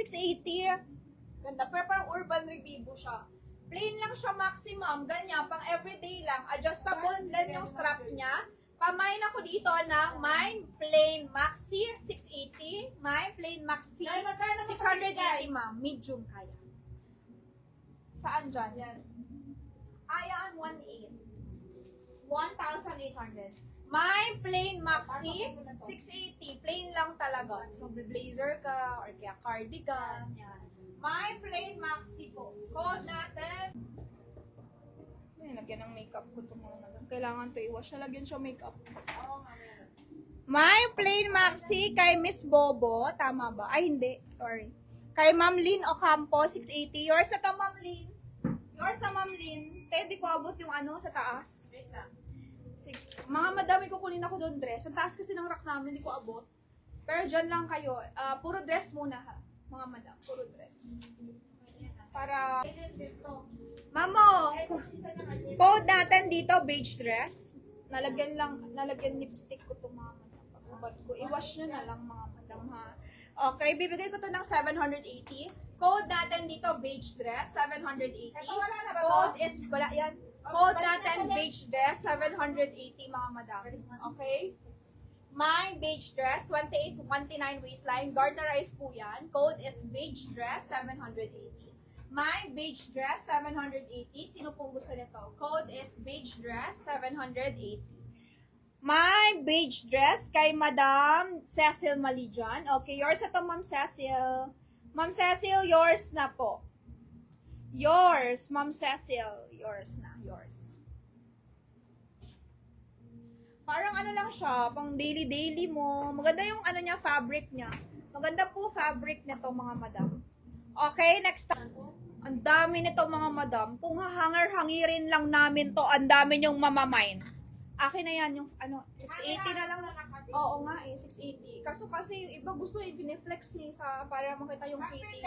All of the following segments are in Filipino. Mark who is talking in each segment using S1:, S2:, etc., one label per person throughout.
S1: 680. Ganda. Pero parang urban revivo siya. Plain lang siya maximum. Ganyan. Pang everyday lang. Adjustable lang yung strap niya. Pamain ako dito ng Mine Plain Maxi 680. Mine Plain Maxi 680, ma'am. Medium kaya. Saan dyan? Yan. Ayan, 1,800. 1,800. Mine Plain Maxi 680. Plain lang talaga. So, blazer ka or kaya cardigan. Yan. Mine Plain Maxi po. Code natin. Lagyan ng makeup ko itong mga kailangan to iwash. Lagyan siya makeup. My Plain Maxi kay Miss Bobo. Tama ba? Ay, hindi. Sorry. Kay Ma'am Lynn Ocampo, 680. Yours na to, Ma'am Lynn. Yours na, Ma'am Lynn. Kaya hindi ko abot yung ano sa taas. Sige. Mga madami ko kunin ako doon dress. Sa taas kasi ng rack namin, hindi ko abot. Pero dyan lang kayo. Puro dress muna ha. Mga madam, puro dress. Para... Mamo, code natin dito, beige dress. Nalagyan lipstick ko to mga madam. Pagkabad ko, iwash nyo na lang mga madam ha. Okay, bibigay ko to ng 780. Code natin dito, beige dress, 780. Code is, wala yan. Code natin, beige dress, 780 mga madam. Okay? My beige dress, 28 to 29 waistline. Garterize po yan. Code is beige dress, 780. My beige dress, 780. Sino pong gusto nito? Code is beige dress, 780. My beige dress kay Madam Cecil Malijan. Okay, yours na to, Ma'am Cecil. Ma'am Cecil, yours na po. Yours, Ma'am Cecil. Yours na, yours. Parang ano lang siya, pang daily mo. Maganda yung ano niya, fabric niya. Maganda po fabric nito mga madam. Okay, next time. Ang dami nito mga madam. Kung hangirin lang namin to, ang dami nyong mamamain. Akin na yan, yung ano, 680 na lang. Oo nga eh, 680. Kasi yung iba gusto i-pineflex eh, para makita yung fitting.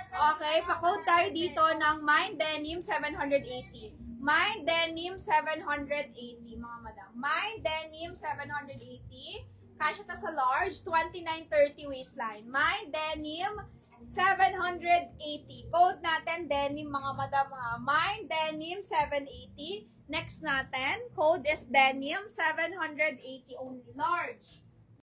S1: Okay, pa-code tayo dito ng Mine Denim 780. Mine Denim 780, mga madam. Mine Denim 780. Kasya ta sa large, 29-30 waistline. Mine Denim 780. Code natin, denim, mga madam ha. Mine Denim 780. Next natin, code is Denim 780 only. Large.